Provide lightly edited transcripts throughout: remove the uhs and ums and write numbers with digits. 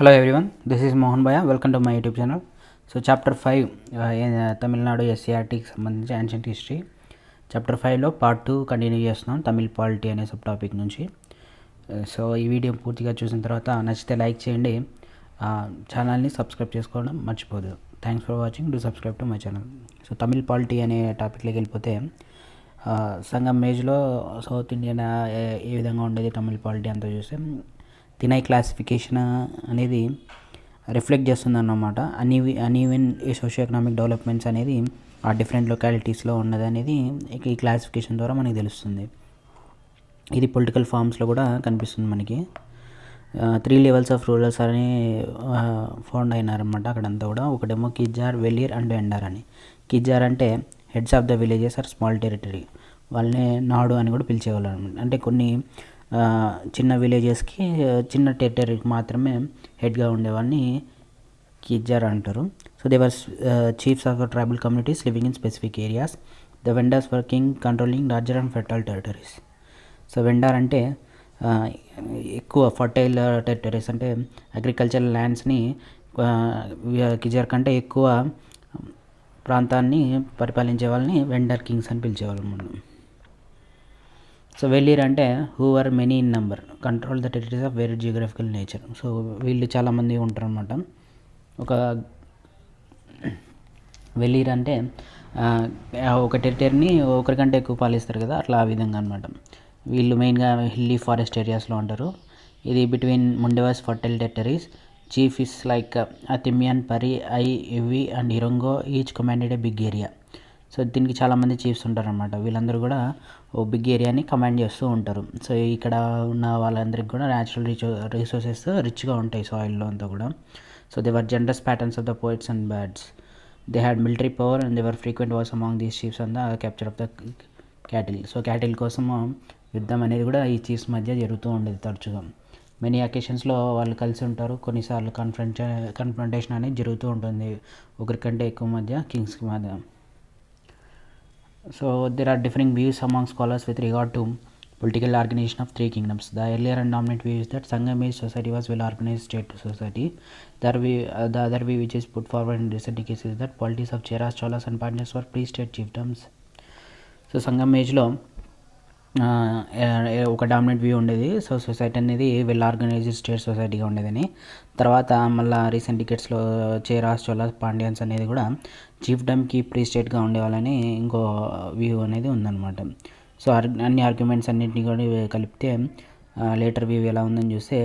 Hello everyone, this is Mohan Bhaya. Welcome to my YouTube channel. So chapter 5 Tamilnadu SCRT కి సంబంధించి ancient history. Chapter 5లో part 2 continue చేస్తున్నాం Tamil polity అనే sub topic నుంచి. So ఈ video పూర్తిగా చూసిన తర్వాత నచ్చితే లైక్ చేయండి, ఛానల్ని సబ్స్క్రైబ్ చేసుకోవడం మర్చిపోదు. Thanks for watching, do subscribe to my channel. So Tamil polity అనే టాపిక్లోకి వెళ్ళిపోతే సంగం మేజ్లో సౌత్ ఇండియన్ ఏ విధంగా ఉండేది తమిళ్ పాలిటీ అంతా చూస్తే తినై క్లాసిఫికేషన్ అనేది రిఫ్లెక్ట్ చేస్తుందన్నమాట. అన్ఈవెన్ ఈ సోషియో ఎకనామిక్ డెవలప్మెంట్స్ అనేది ఆ డిఫరెంట్ లొకాలిటీస్లో ఉన్నది అనేది ఈ క్లాసిఫికేషన్ ద్వారా మనకి తెలుస్తుంది. ఇది పొలిటికల్ ఫార్మ్స్లో కూడా కనిపిస్తుంది మనకి. 3 లెవెల్స్ ఆఫ్ రూలర్స్ అని ఫౌండ్ అయినారనమాట అక్కడంతా కూడా. ఒకటేమో కిజార్, వెలీర్ అండ్ వెండార్ అని. కిజార్ అంటే heads of the villages or small territory, వాళ్ళని నాడు అని కూడా పిలిచేవాళ్ళు అనమాట. అంటే కొన్ని చిన్న విలేజెస్కి చిన్న టెరిటరీకి మాత్రమే హెడ్గా ఉండేవాళ్ళని కిజార్ అంటారు. So they were chiefs of the tribal communities living in specific areas. The Vendars were king controlling larger and fertile territories. So Vendar అంటే ఎక్కువ ఫర్టైల్ టెరిటరీస్ అంటే అగ్రికల్చరల్ ల్యాండ్స్ని కిజార్ కంటే ఎక్కువ ప్రాంతాన్ని పరిపాలించే వాళ్ళని వెండర్ కింగ్స్ అని పిలిచేవాళ్ళు మనం. సో వెలీర్ అంటే who are many in number, control the territories of very geographical nature. సో వీళ్ళు చాలామంది ఉంటారు అనమాట. ఒక వెలీర్ అంటే ఒక టెరిటరీని ఒకరికంటే ఎక్కువ పాలిస్తారు కదా, అట్లా ఆ విధంగా అనమాట. వీళ్ళు మెయిన్గా హిల్లీ ఫారెస్ట్ ఏరియాస్లో ఉంటారు. ఇది బిట్వీన్ ముండెవాస్ fertile territories. Chief is like Atiyaman, Pari, Ay, Evvi and Irungo each commanded a big area. So దీనికి చాలామంది చీఫ్స్ ఉంటారనమాట. వీళ్ళందరూ కూడా ఓ బిగ్ ఏరియాని కమాండ్ చేస్తూ ఉంటారు. సో ఇక్కడ ఉన్న వాళ్ళందరికీ కూడా న్యాచురల్ రిసోర్సెస్ రిచ్గా ఉంటాయి సాయిల్లో అంతా కూడా. So they were generous patterns of the poets and birds. They had military power and they were frequent wars among these chiefs and the capture of the cattle. So cattle కోసం యుద్ధం అనేది కూడా ఈ చీఫ్స్ మధ్య జరుగుతూ ఉండేది తరచుగా. Many అకేషన్స్లో వాళ్ళు కలిసి ఉంటారు. కొన్నిసార్లు కన్ఫ్రంటేషన్ అనేది జరుగుతూ ఉంటుంది ఒకరికంటే ఎక్కువ మధ్య, కింగ్స్కి మధ్య. So there are differing views among scholars with regard to political organization of 3 kingdoms. The earlier and dominant view is that Sangam age society was well organized state society. The other view which is put forward in recent cases is that polities of Cheras, Cholas and Pandyas were pre-state chiefdoms. So Sangam ఏజ్లో ఒక dominant view ఉండేది. So society అనేది well organised state సొసైటీగా ఉండేదని. తర్వాత మళ్ళీ recent డికెట్స్లో Cheras, Cholas, Pandyans అనేది కూడా చీఫ్డమ్కి pre స్టేట్గా ఉండేవాళ్ళని ఇంకో వ్యూ అనేది ఉందన్నమాట. సో అన్ని ఆర్గ్యుమెంట్స్ అన్నింటినీ కూడా కలిపితే లేటర్ వ్యూ ఎలా ఉందని చూస్తే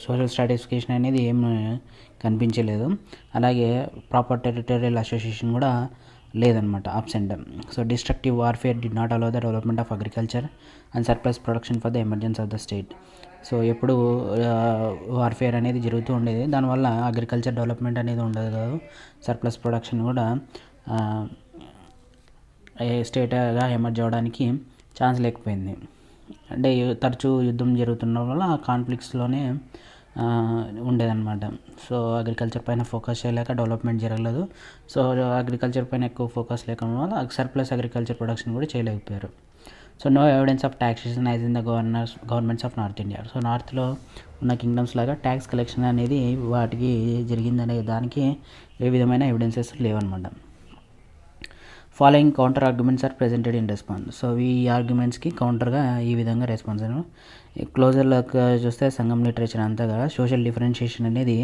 సోషల్ స్ట్రాటిఫికేషన్ అనేది ఏం కనిపించలేదు. అలాగే ప్రాపర్ టెరిటోరియల్ అసోసియేషన్ కూడా లేదనమాట, absent. So destructive warfare did not allow the development of agriculture and surplus production for the emergency of the state. So ఎప్పుడు వార్ఫేర్ అనేది జరుగుతూ ఉండేది, దానివల్ల అగ్రికల్చర్ డెవలప్మెంట్ అనేది ఉండదు కాదు, సర్ప్లస్ ప్రొడక్షన్ కూడా స్టేట్గా ఎమర్జ్ అవ్వడానికి ఛాన్స్ లేకపోయింది. అంటే తరచూ యుద్ధం జరుగుతున్న వల్ల కాన్ఫ్లిక్ట్స్లోనే ఉండేదన్నమాట. సో అగ్రికల్చర్ పైన ఫోకస్ చేయలేక డెవలప్మెంట్ జరగలేదు. సో అగ్రికల్చర్ పైన ఎక్కువ ఫోకస్ లేకపోవడం వల్ల సర్ప్లస్ అగ్రికల్చర్ ప్రొడక్షన్ కూడా చేయలేకపోయారు. So no evidence of taxation as in the governments of North India. So నార్త్లో ఉన్న కింగ్డమ్స్ లాగా ట్యాక్స్ కలెక్షన్ అనేది వాటికి జరిగిందనే దానికి ఏ విధమైన ఎవిడెన్సెస్ లేవన్నమాట. Following counter arguments are presented in response. So ఈ ఆర్గ్యుమెంట్స్కి కౌంటర్గా ఈ విధంగా రెస్పాన్స్ అని. క్లోజర్లోకి చూస్తే సంగం లిటరేచర్ అంతా కూడా సోషల్ డిఫరెన్షియేషన్ అనేది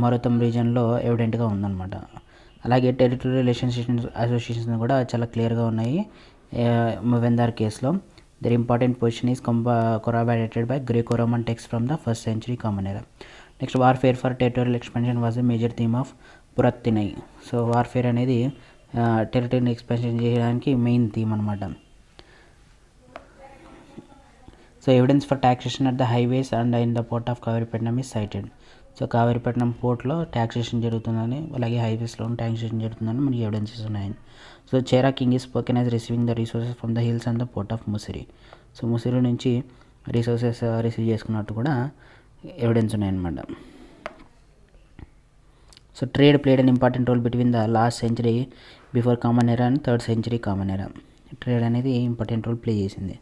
మరుతం రీజన్లో ఎవిడెంట్గా ఉందన్నమాట. అలాగే టెరిటరీ అసోసియేషన్ కూడా చాలా క్లియర్గా ఉన్నాయి వెందార్ కేసులో. Their important position is corroborated by Greco-Roman texts from the 1st century Common Era. Next warfare for territorial expansion was a major theme of Purattinai. So warfare అనేది టెరిటరీని ఎక్స్పెన్షన్ చేయడానికి మెయిన్ థీమ్ అనమాట. So evidence for taxation at the highways and in the port of Kaveripattinam is cited. So Kaveripattinam పోర్ట్లో taxation జరుగుతుందని, అలాగే హైవేస్లో taxation జరుగుతుందని మనకి ఎవిడెన్సెస్ ఉన్నాయి. So Chera king is spoken as receiving the resources from the hills and the port of Muziris. So Musiri నుంచి resources receive చేసుకున్నట్టు కూడా ఎవిడెన్స్ ఉన్నాయన్నమాట. So trade played an important role between the last century before common era and 3rd century common era. Trade అనేది important role play చేసింది.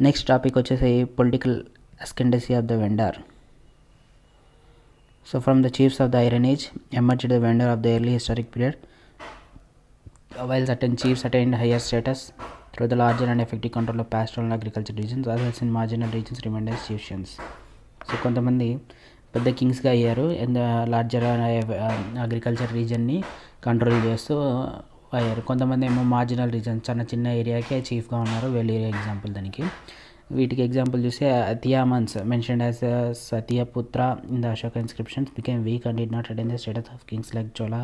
Next topic వచ్చేసి political ascendancy of the Vendar. So from the chiefs of the Iron Age emerged the vendor of the early historic period. While certain chiefs attained higher status through the larger and effective control of pastoral and agriculture regions, others in marginal regions remained as chieftains. So కొంతమంది పెద్ద కింగ్స్గా అయ్యారు and larger agriculture రీజన్ని control చేస్తూ అయ్యారు. కొంతమంది ఏమో marginal reason చిన్న ఏరియాకే చీఫ్గా ఉన్నారు. వెళ్ళి ఎగ్జాంపుల్ దానికి వీటికి ఎగ్జాంపుల్ చూస్తే Atiyamans mentioned as Satyaputra in the Ashoka inscriptions became weak and did not attain the status of kings like Chola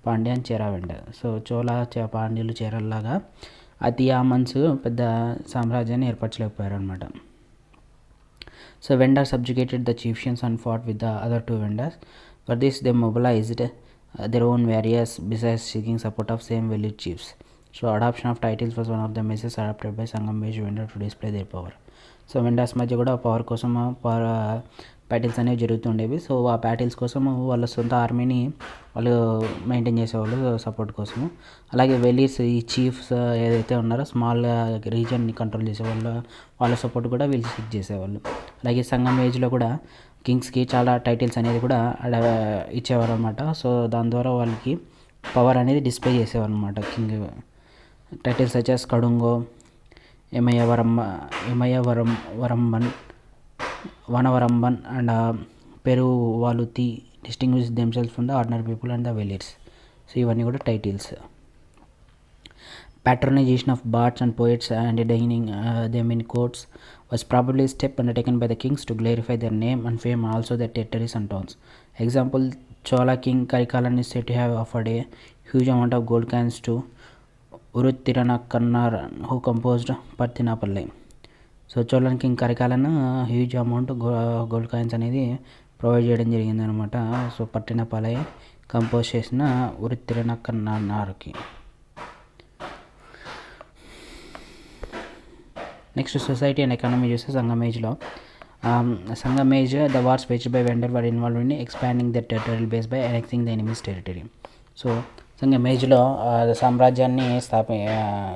Pandya and Chera Vendar. So Chola పాండ్యులు చేరల్లాగా ఆ తియామన్స్ పెద్ద సామ్రాజ్యాన్ని ఏర్పరచలేకపోయారు అనమాట. So vendors subjugated the chieftains and fought with the other two vendors. For this they mobilized their own warriors besides seeking support of same village chiefs. So adoption of titles was one of the measures adopted by Sangam age vendors to display their power. So vendors మధ్య కూడా power కోసం ప్యాటిల్స్ అనేవి జరుగుతుండేవి. So ఆ ప్యాటిల్స్ కోసం వాళ్ళ సొంత ఆర్మీని వాళ్ళు మెయింటైన్ చేసేవాళ్ళు సపోర్ట్ కోసము. అలాగే వెలీస్ ఈ చీఫ్స్ ఏదైతే ఉన్నారో స్మాల్ రీజన్ని కంట్రోల్ చేసేవాళ్ళు వాళ్ళ సపోర్ట్ కూడా వీళ్ళు సీక్ చేసేవాళ్ళు. అలాగే సంగం ఏజ్లో కూడా కింగ్స్కి చాలా టైటిల్స్ అనేది కూడా ఇచ్చేవారు అనమాట. సో దాని ద్వారా వాళ్ళకి పవర్ అనేది డిస్ప్లే చేసేవారు అనమాట. King titles such as Kadungo, Varamban Vanavaramban and Peruvaluthi distinguish themselves from the ordinary people and the Velirs. So ఇవన్నీ కూడా titles. Patronization of bards and poets and dining them in courts was probably a step undertaken by the kings to glorify their name and fame and also their territories and towns. Example, Chola king Karikalan is said to have offered a huge amount of gold coins to Uruttiranakannar who composed Pattinapalli. So Cholan king Karikalan huge amount gold coins అనేది provide చేయడం జరిగింది అనమాట. So Pattinappalai compose చేసిన ఉరుత్తిరనక్కన్నార్కి. Next society and economy చూస్తే సంగం ఏజ్లో Sangam age the wars waged by Vendar were involved in expanding the territorial base by annexing the enemies territory. So Sangam ఏజ్లో సామ్రాజ్యాన్ని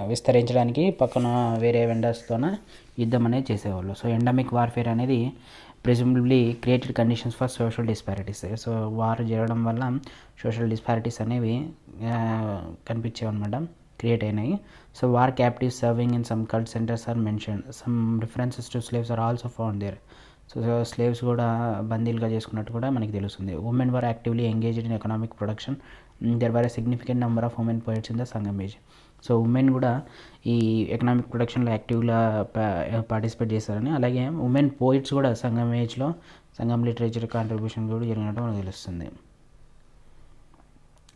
విస్తరించడానికి పక్కన వేరే వెండర్స్తోన యుద్ధం అనేది చేసేవాళ్ళు. సో ఎండమిక్ వార్ఫేర్ అనేది presumably created conditions for social disparities. So war జరగడం వల్ల సోషల్ డిస్పారిటీస్ అనేవి కనిపించేవన్నమాట, క్రియేట్ అయినాయి. So war captives serving in some cult centres are mention. Some references to slaves are also found there. So slaves కూడా బందీలుగా చేసుకున్నట్టు కూడా మనకి తెలుస్తుంది. Women were actively engaged in economic production. There were a significant number of women poets in the Sangam age. So women కూడా ఈ economic ప్రొడక్షన్లో యాక్టివ్గా పార్టిసిపేట్ చేస్తారని, అలాగే ఉమెన్ పోయిట్స్ కూడా సంగం ఏజ్లో సంగం లిటరేచర్ కాంట్రిబ్యూషన్ కూడా జరిగినట్టు మనకు తెలుస్తుంది.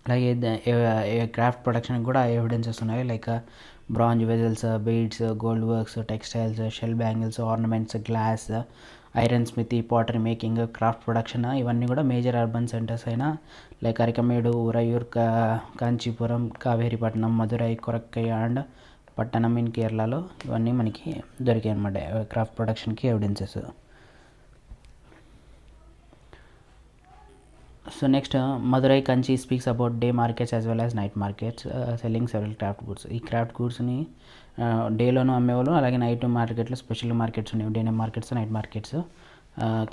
అలాగే క్రాఫ్ట్ ప్రొడక్షన్ కూడా ఎవిడెన్సెస్ ఉన్నాయి. Like bronze vessels, beads, gold works, textiles, shell bangles, ornaments, glass, iron smithy, pottery making, craft production ఇవన్నీ కూడా మేజర్ అర్బన్ సెంటర్స్ అయిన like Arikamedu, Uraiyur, Kanchipuram, Kaveripattinam, Madurai, Korkai and Pattanam in కేరళలో ఇవన్నీ మనకి దొరికాయి అన్నమాట క్రాఫ్ట్ ప్రొడక్షన్కి evidences. So next Maduraikanchi speaks about day markets as well as night markets selling several craft goods. ఈ క్రాఫ్ట్ గుడ్స్ని డేలోనూ అమ్మేవాళ్ళు, అలాగే నైట్ మార్కెట్లో స్పెషల్ మార్కెట్స్ ఉన్నాయి, డే మార్కెట్స్, నైట్ మార్కెట్స్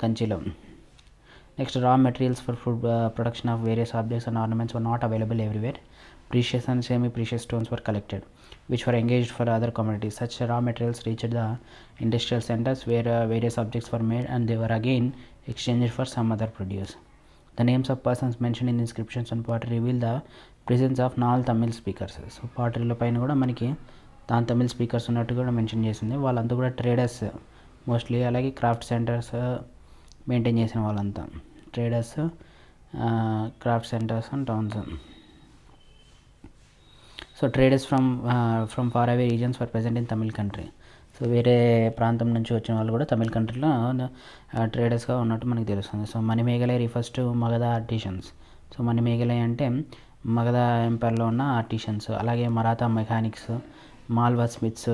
కంచిలో. నెక్స్ట్ రా materials for food production of various objects and ornaments were not available everywhere. Precious and semi-precious stones were collected, which were engaged for other commodities. Such raw materials reached the industrial centers where various objects were made and they were again exchanged for some other produce. The names of persons mentioned in inscriptions and pottery reveal the presence of non-Tamil speakers. So పాటరీలో పైన కూడా మనకి Tamil speakers ఉన్నట్టు కూడా mention చేసింది. వాళ్ళంతా కూడా traders mostly, అలాగే క్రాఫ్ట్ సెంటర్స్ మెయింటైన్ చేసిన వాళ్ళంతా traders, craft centers and towns. So traders from far away regions for present in Tamil country. So వేరే ప్రాంతం నుంచి వచ్చిన వాళ్ళు కూడా తమిళ్ కంట్రీలో ట్రేడర్స్గా ఉన్నట్టు మనకు తెలుస్తుంది. So Manimekalai refers to Magadha artisans. So Manimekalai అంటే మగధ ఎంపైర్లో ఉన్న ఆర్టిషన్స్. అలాగే Maratha mechanics, Malwa smiths,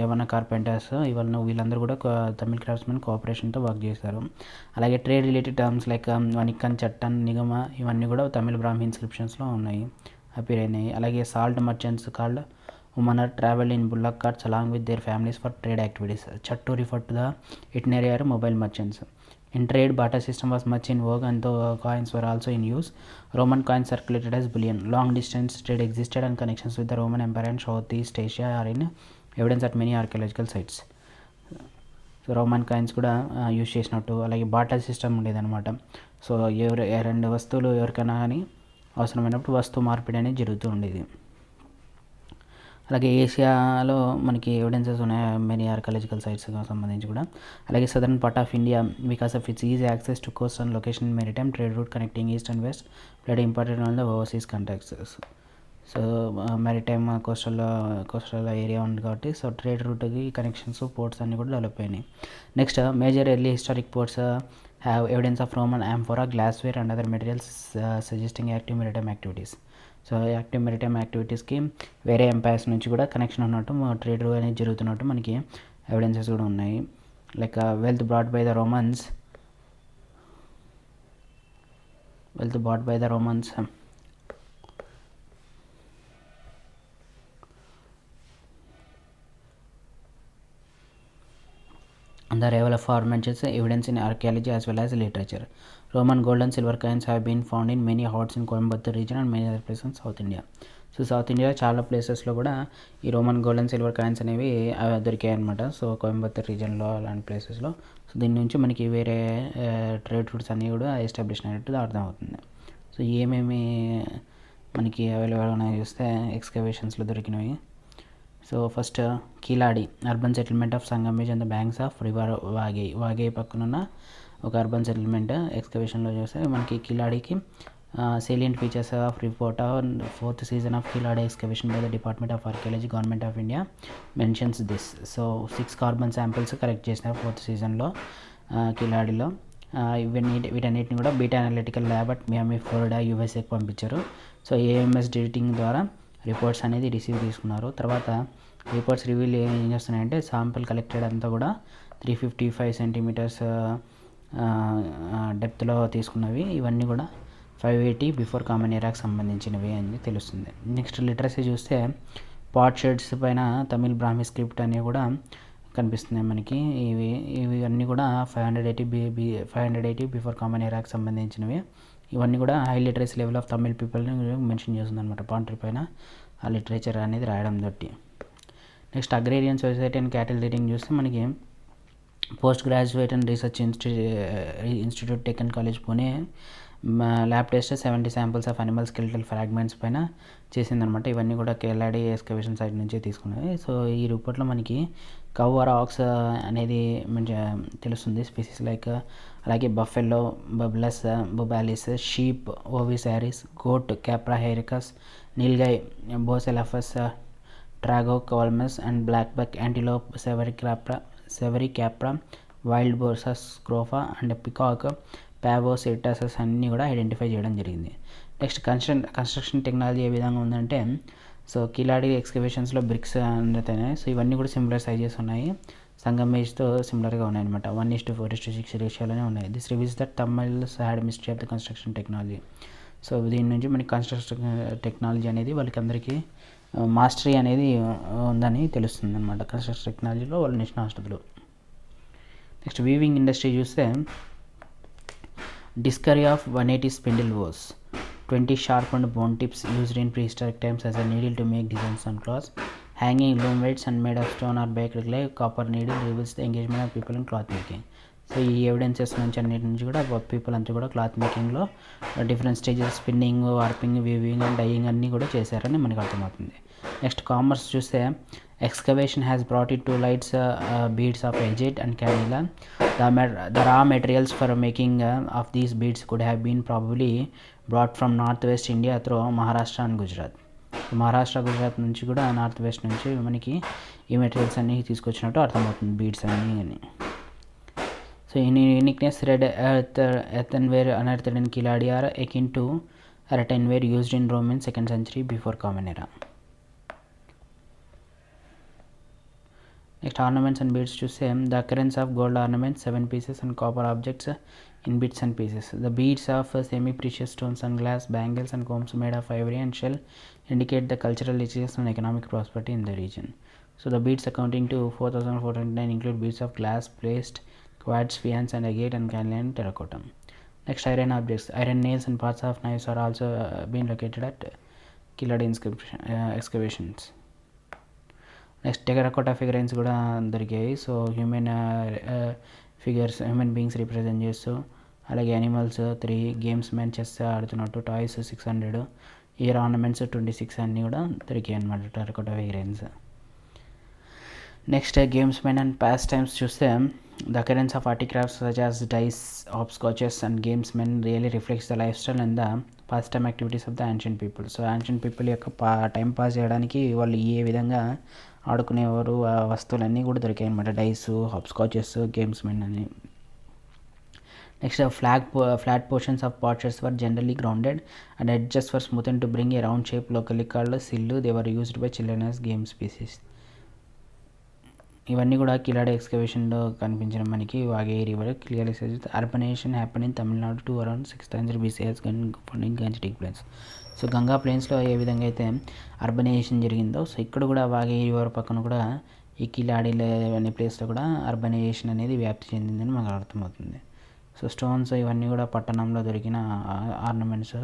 Yavana carpenters వీళ్ళందరూ కూడా తమిళ్ క్రాఫ్ట్స్మెన్ కోఆపరేషన్తో వర్క్ చేస్తారు. అలాగే trade related terms like Vanikkan, Sattan, Nigama ఇవన్నీ కూడా తమిళ్ బ్రాహ్మీ ఇన్స్క్రిప్షన్స్లో ఉన్నాయి, అపీర్ అయినాయి. అలాగే salt merchants called women are traveled in bullock carts along with their families for trade activities. Chattu referred to the itinerary or mobile merchants. In trade, barter system was much in vogue and the coins were also in use. Roman coins circulated as bullion. Long distance trade existed and connections with the Roman Empire and Southeast Asia are in evidence at many archaeological sites. So Roman coins కూడా use చేసినట్టు, అలాగే barter system ఉండేదన్నమాట. So రెండు వస్తువులు ఎవరికైనా కానీ అవసరమైనప్పుడు వస్తువు మార్పిడి అనేది జరుగుతూ ఉండేది. అలాగే ఏషియాలో మనకి ఎవిడెన్సెస్ ఉన్నాయి మెనీ ఆర్కియాలజికల్ సైట్స్కి సంబంధించి కూడా. అలాగే southern part of India because of its easy access to coast and location maritime trade route connecting east and west played important on the overseas contacts. So maritime coastal area ఉంది కాబట్టి so trade రూట్కి connections ports అన్నీ కూడా develop అయినాయి. Next major early historic ports have evidence of Roman amphora, glassware and other materials suggesting active maritime activities. So active maritime యాక్టివిటీస్కి వేరే empires నుంచి కూడా కనెక్షన్ ఉన్నట్టు, ట్రేడ్ అనేది జరుగుతున్నట్టు మనకి ఎవిడెన్సెస్ కూడా ఉన్నాయి. Like wealth brought by the Romans and the arrival of ornaments evidence in archaeology as well as literature. Roman gold and silver coins have been found in many haunts in Coimbatore region and many other places in South India. So south India చాలా ప్లేసెస్లో కూడా ఈ Roman gold and silver coins అనేవి దొరికాయి అనమాట. So Coimbatore రీజన్లో అలాంటి ప్లేసెస్లో. So దీని నుంచి మనకి వేరే ట్రేడ్ రూట్స్ అన్నీ కూడా ఎస్టాబ్లిష్ అయినట్టు అర్థమవుతుంది. సో ఏమేమి మనకి అవైలబుల్ ఉన్నాయో చూస్తే ఎక్స్కవేషన్స్లో దొరికినవి. So first Keeladi urban settlement of Sangam age and the banks of river Vaigai పక్కనున్న ఒక అర్బన్ సెటిల్మెంట్ ఎక్స్కవేషన్లో చూస్తే మనకి కీలాడికి salient features of report on 4th season of Kiladi excavation by the Department of Archaeology, Government of India mentions this. So 6 carbon samples collect చేసిన 4th సీజన్లో కిలాడిలో. వీటన్నిటిని కూడా beta analytical lab at Miami Florida యూఎస్ఏకి పంపించారు. So AMS డిజిటింగ్ ద్వారా reports అనేది receive తీసుకున్నారు. తర్వాత రిపోర్ట్స్ రివీల్ ఏం చేస్తున్నాయంటే శాంపుల్ కలెక్టెడ్ అంతా కూడా 355 సెంటీమీటర్స్ డెప్త్లో తీసుకున్నవి. ఇవన్నీ కూడా 580 బిఫోర్ కామన్ ఎరాకి సంబంధించినవి అని తెలుస్తుంది. నెక్స్ట్ లిటరసీ చూస్తే పాట్ షెడ్స్ పైన తమిళ్ బ్రాహ్మీ స్క్రిప్ట్ అనేవి కూడా కనిపిస్తున్నాయి మనకి. ఇవి అన్నీ కూడా 580 బిఫోర్ కామన్ ఎరాకి సంబంధించినవి. ఇవన్నీ కూడా high literacy level of Tamil పీపుల్ని మెన్షన్ చేస్తుంది అనమాట పాంట్రీ పైన ఆ లిటరేచర్ అనేది రాయడం తోటి. Next agrarian society and cattle reading చూస్తే మనకి post graduate and research institute tech college Pune lab test 70 samples of animal skeletal fragments పైన చేసిందనమాట. ఇవన్నీ కూడా కేలాడి ఎక్స్కవేషన్ సైట్ నుంచే తీసుకున్నవి. సో ఈ రిపోర్ట్లో మనకి కవ్ ఆర్ ఆక్స్ అనేది మంచి తెలుస్తుంది స్పీసీస్ లైక్. అలాగే buffalo, bubalis, sheep, Ovis aries, goat, Capra hircus, nilgai, Boselaphus, tragocamelus and black buck, antelope, cervicapra, wild boar Sus, scrofa and peacock, Pavo, ఎటాసస్ అన్నీ కూడా ఐడెంటిఫై చేయడం జరిగింది. నెక్స్ట్ కన్స్ట్రక్షన్ టెక్నాలజీ ఏ విధంగా ఉందంటే సో కిలాడి ఎక్స్కవేషన్స్లో బ్రిక్స్ అందుతాయి. సో ఇవన్నీ కూడా సిమిలర్ సైజెస్ ఉన్నాయి, సంగమేజ్తో సిమిలర్గా ఉన్నాయి అనమాట. 1:4:6 రేషియోలోనే ఉన్నాయి. This reveals that Tamil had mystery of the construction technology. So దీని నుంచి మనకి కన్స్ట్రక్షన్ టెక్నాలజీ అనేది వాళ్ళకి అందరికీ మాస్టరీ అనేది ఉందని తెలుస్తుంది అనమాట. కన్స్ట్రక్షన్ టెక్నాలజీలో వాళ్ళు నిష్ణాతులు. నెక్స్ట్ వీవింగ్ ఇండస్ట్రీ చూస్తే discovery of 180 spindle bows, 20 sharpened bone tips used in prehistoric times as a needle to make designs on cloths, hanging loom weights and made of stone or baked clay, copper needle reveals the engagement of people in cloth making. So ఈ evidences నుంచి అన్నిటి నుంచి కూడా people అంతా కూడా cloth మేకింగ్లో different stages spinning, warping, weaving and dyeing అన్నీ కూడా చేశారని మనకు అర్థమవుతుంది. నెక్స్ట్ కామర్స్ చూస్తే excavation has brought it to light beads of agate and canela. The raw materials for making of these beads could have been probably brought from northwest India through Maharashtra and Gujarat. Maharashtra, Gujarat నుంచి కూడా north west నుంచి మనకి ఈ materials అన్నీ తీసుకొచ్చినట్టు అర్థమవుతుంది beads అన్నీ అని. So in uniqueness red earthenware unearthed in Kiladi are akin to earthenware used in Rome in 2nd century before common era. Next ornaments and beads చూస్తే the occurrence of gold ornaments 7 pieces and copper objects in bits and pieces. The beads of semi-precious stones and glass, bangles and combs made of ivory and shell indicate the cultural richness and economic prosperity in the region. So the beads accounting to 4,409 include beads of glass, placed, quartz, faience and agate and kaolin terracotta. Next, iron objects. Iron nails and parts of knives are also being located at Killad excavations. Next terracotta figurines కూడా దొరికాయి. So human figures, human beings represent చేస్తూ, అలాగే animals 3, games men chess ఆడుతున్నట్టు toys 600, ear ornaments 26 అన్నీ కూడా దొరికాయి అనమాట terracotta figurines. Next games men and pastimes చూస్తే the occurrence of art crafts such as dice, hopscotches and games men really reflects the lifestyle and the pastime activities of the ancient people. So ancient people యొక్క time pass చేయడానికి వాళ్ళు ఏ విధంగా ఆడుకునేవారు, ఆ వస్తువులన్నీ కూడా దొరికాయి అనమాట. డైస్, హాప్స్కాచెస్, గేమ్స్ మెన్ అని. Next flat portions of potsherds were generally grounded and edges were smoothen to bring a round shape locally called సిల్లు. They were used by children as game pieces. ఇవన్నీ కూడా కిలాడ్ ఎక్స్కవేషన్లో కనిపించిన మనకి Vaigai river clearly says urbanization happen in Tamil Nadu to around 6th century BC as Gangetic plains. So Ganga ప్లేన్స్లో ఏ విధంగా అయితే అర్బనైజేషన్ జరిగిందో, సో ఇక్కడ కూడా వాగే రివర్ పక్కన కూడా ఈ కిలాడి అనే ప్లేస్లో కూడా అర్బనైజేషన్ అనేది వ్యాప్తి చెందిందని మనకు అర్థమవుతుంది. సో స్టోన్స్ ఇవన్నీ కూడా పట్టణంలో దొరికిన ఆర్నమెంట్స్,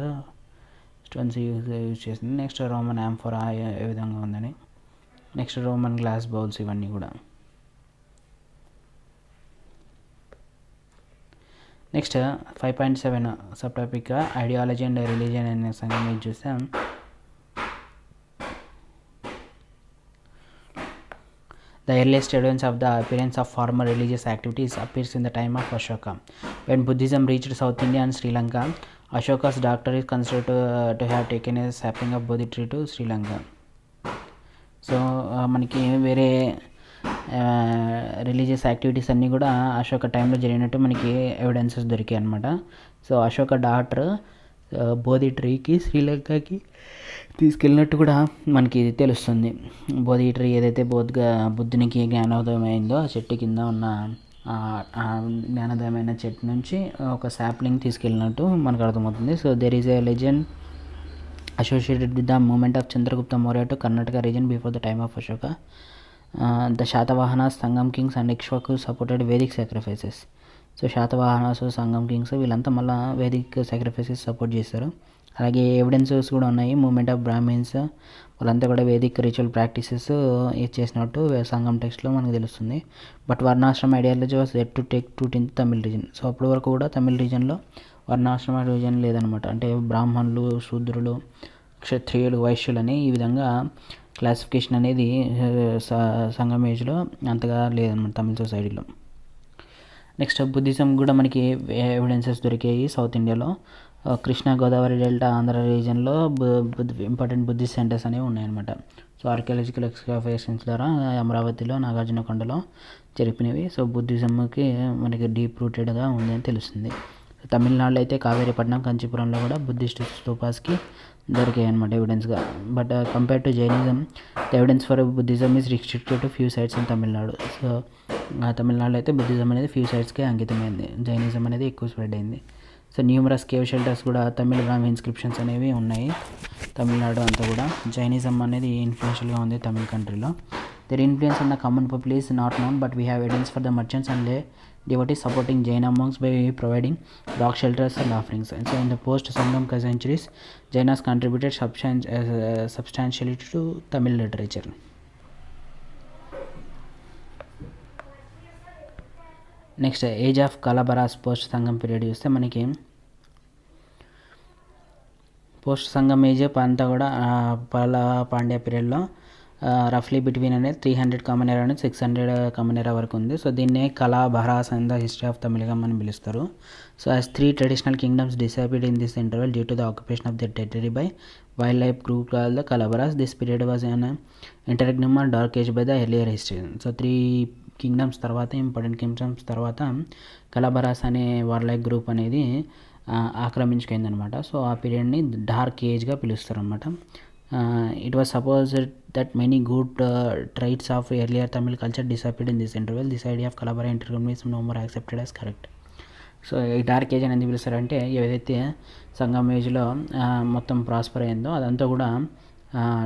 స్టోన్స్ యూజ్ చేసింది. నెక్స్ట్ రోమన్ యాంఫోరా ఏ విధంగా ఉందని, నెక్స్ట్ రోమన్ గ్లాస్ బౌల్స్ ఇవన్నీ కూడా. Next 5.7 sub topic ideology and religion అనే సంగతి మీరు చూస్తే the earliest evidence of the appearance of formal religious activities appears in the time of Ashoka. When Buddhism reached South India and Sri Lanka, Ashoka's daughter is considered to have taken a sapling of Bodhi tree to Sri Lanka. So మనకి వేరే religious activities అన్నీ కూడా అశోక టైంలో జరిగినట్టు మనకి evidences దొరికాయి అనమాట. So Ashoka daughter బోధి ట్రీకి శ్రీలంకకి తీసుకెళ్ళినట్టు కూడా మనకి తెలుస్తుంది. బోధి ట్రీ ఏదైతే బుద్ధునికి జ్ఞానోదయం అయిందో ఆ చెట్టు కింద ఉన్న జ్ఞానోదయమైన చెట్టు నుంచి ఒక శాప్లింగ్ తీసుకెళ్ళినట్టు మనకు అర్థమవుతుంది. So there is a legend associated with the movement of Chandragupta Maurya to Karnataka region before the time of Ashoka. The Shatavahanas, Sangam kings and Ikshvaku supported Vedic sacrifices. So Satavahanas, Sangam kings వీళ్ళంతా మళ్ళీ Vedic sacrifices support చేస్తారు. అలాగే evidences కూడా ఉన్నాయి. Moment of Brahmins వాళ్ళంతా కూడా Vedic ritual practices చేసినట్టు సంగం టెక్స్ట్లో మనకు తెలుస్తుంది. But varnashrama ideology was yet to take root in Tamil region. So అప్పటి వరకు కూడా తమిళ్ రీజన్లో వర్ణాశ్రమ రీజన్ లేదనమాట. అంటే బ్రాహ్మణులు, శూద్రులు, క్షత్రియులు, వైశ్యులని ఈ విధంగా క్లాసిఫికేషన్ అనేది సంగం ఏజ్లో అంతగా లేదనమాట తమిళ సొసైటీలో. నెక్స్ట్ బుద్ధిజం కూడా మనకి ఎవిడెన్సెస్ దొరికాయి సౌత్ ఇండియాలో. కృష్ణా గోదావరి డెల్టా ఆంధ్ర రీజన్లో ఇంపార్టెంట్ బుద్ధిస్ట్ సెంటర్స్ అనేవి ఉన్నాయన్నమాట. సో ఆర్కియాలజికల్ ఎక్స్కవేషన్స్ ద్వారా అమరావతిలో, నాగార్జునకొండలో జరిపినవి. సో బుద్ధిజంకి మనకి డీప్ రూటెడ్గా ఉందని తెలుస్తుంది. తమిళనాడులో అయితే కావేరీపట్నం, కంచీపురంలో కూడా బుద్ధిస్ట్ స్తూపాస్కి దొరికాయి అనమాట ఎవిడెన్స్గా. But compare to Jainism, the evidence for Buddhism is restricted to few sites in Tamil Nadu. So తమిళనాడులో అయితే బుద్ధిజం అనేది ఫ్యూ సైట్స్కే అంకితమైంది, జైనిజం అనేది ఎక్కువ స్ప్రెడ్ అయింది. సో న్యూమరస్ కేవ్ షెల్టర్స్ కూడా తమిళ బ్రాహ్మీ ఇన్స్క్రిప్షన్స్ అనేవి ఉన్నాయి తమిళనాడు అంతా కూడా. జైనిజం అనేది ఇన్ఫ్లుయెన్షియల్గా ఉంది తమిళ కంట్రీలో. Their influence on the common people is not known, but we have evidence for the merchants and lay devotees supporting Jaina monks by providing rock shelters and offerings. And so in the post-Sangam centuries, Jainas contributed substantially to Tamil literature. Next age of Kalabhras post Sangam period చూస్తే మనకి post సంగం age అంతా కూడా పల పాండ్య పీరియడ్లో రఫ్లీ between అనేది 300 common ఎరా అనేది 600 common ఎరా వరకు ఉంది. సో దీన్నే Kalabhras and the history of Tamilakam అని పిలుస్తారు. So as 3 traditional kingdoms decided in this interval due to the occupation of the territory by wild life group called the Kalabhras. This period was an interregnum or dark age by the earlier history. So 3 kingdoms తర్వాత, important kingdoms తర్వాత కలబరాస్ అనే వార్లైక్ group అనేది ఆక్రమించుకుందనమాట. So ఆ పీరియడ్ని dark ఏజ్గా పిలుస్తారు అనమాట. It was supposed that many good traits of earlier Tamil culture disappeared in this interval. This idea of collaborative intercom is no more accepted as correct. So ఈ dark age అని ఎందుకు పిలుస్తారంటే ఏదైతే సంగం ఏజ్లో మొత్తం prosper అయిందో అదంతా కూడా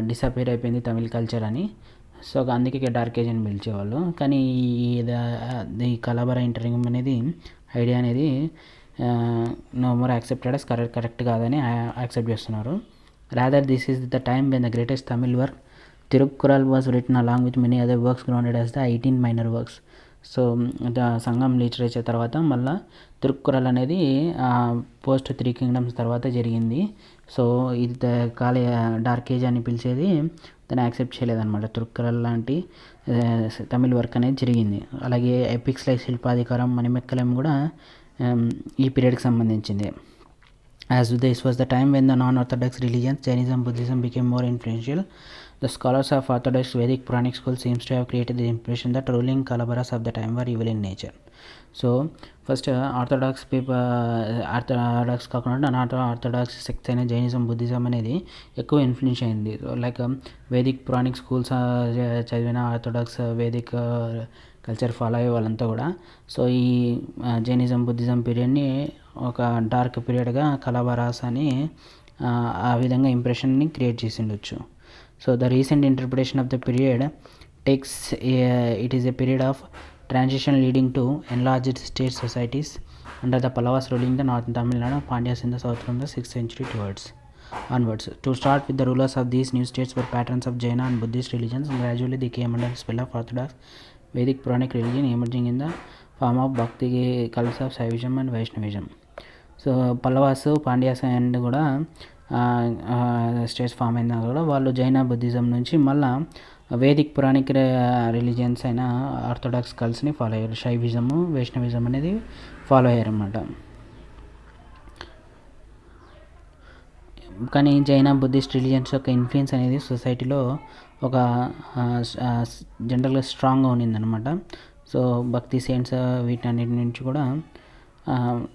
డిసపేర్ అయిపోయింది తమిళ్ కల్చర్ అని. సో అందుకే డార్క్ ఏజ్ అని పిలిచేవాళ్ళు. కానీ ఈ కలబర ఇంటరింగ్ అనేది ఐడియా అనేది no more accepted as correct కాదని యాక్సెప్ట్ చేస్తున్నారు. Rather this is the time when the greatest Tamil work Thirukkural was written along with many other works grounded as the 18 minor works. So Sangam literature తర్వాత మళ్ళీ తిరుక్కురల్ అనేది post 3 kingdoms తర్వాత జరిగింది. So ఇది dark age అని పిలిచేది దాన్ని యాక్సెప్ట్ చేయలేదన్నమాట. తిరుక్కురల్ లాంటి తమిళ్ వర్క్ అనేది జరిగింది. అలాగే ఎపిక్స్ లైక్ శిల్పాధికారం మణిమెక్కలం కూడా ఈ పీరియడ్కి సంబంధించింది. As this was the time when the non-orthodox religions Jainism, Buddhism became more influential, the scholars of orthodox Vedic Puranic school seems to have created the impression that ruling Kalabaras of the time were evil in nature. So first orthodox కాకుండా non orthodox sects అయిన Jainism, Buddhism అనేది ఎక్కువ influence అయింది. Like Vedic Puranic schools చదివిన orthodox Vedic culture follow అయ్యే వాళ్ళంతా కూడా so ఈ జైనిజం, బుద్ధిజం పీరియడ్ని ఒక డార్క్ పీరియడ్గా కలబరాస్ అని ఆ విధంగా ఇంప్రెషన్ని క్రియేట్ చేసి ఉండొచ్చు. So the recent interpretation of the period takes it is a period of transition leading to enlarged state societies under the Pallavas ruling the northern Tamilnadu, Pandyas in the south from the 6th century onwards. To start with, the rulers of these new states were patrons of Jaina and Buddhist religions, and gradually they came under the spell of Orthodox Vedic Puranic religion, emerging in the form of Bhakti cults of Shaivism and Vaishnavism. So Pallavas, Pandyas and కూడా states form అయినా కూడా వాళ్ళు జైన, Buddhism నుంచి మళ్ళీ Vedic Puranic religions అయిన orthodox కల్ట్స్ని follow అయ్యారు. శైవిజము, Vaishnavism అనేది follow అయ్యారన్నమాట. కానీ జైన, బుద్ధిస్ట్ రిలీజియన్స్ యొక్క ఇన్ఫ్లుయెన్స్ అనేది సొసైటీలో ఒక జనరల్గా స్ట్రాంగ్గా ఉన్నిందనమాట. సో భక్తి సెయింట్స్ వీటన్నిటి నుంచి కూడా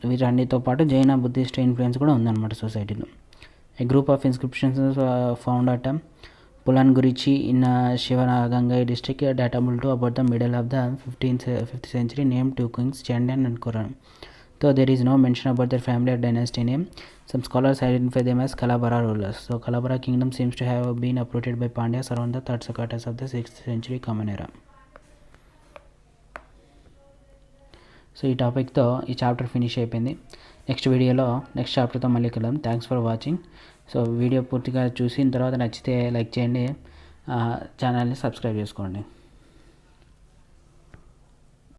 వీటన్నిటితో పాటు జైన, బుద్ధిస్ట్ ఇన్ఫ్లుయెన్స్ కూడా ఉందన్నమాట సొసైటీలో. A group of inscriptions found at Pulangurichi in Shivagangai district, datable to about the middle of the 5th century, named two kings, Chandan and Kuran. Though there is no mention about their family or dynasty name, some scholars identify them as Kalabara rulers. So Kalabara kingdom seems to have been uprooted by Pandyas around the 3rd Sakatas of the 6th century Common Era. So ఈ టాపిక్తో ఈ chapter finish అయిపోయింది. Next వీడియోలో next చాప్టర్తో మళ్ళీ కలుద్దాం. Thanks for watching. So video పూర్తిగా చూసిన తర్వాత నచ్చితే లైక్ చేయండి, ఛానల్ని సబ్స్క్రైబ్ చేసుకోండి.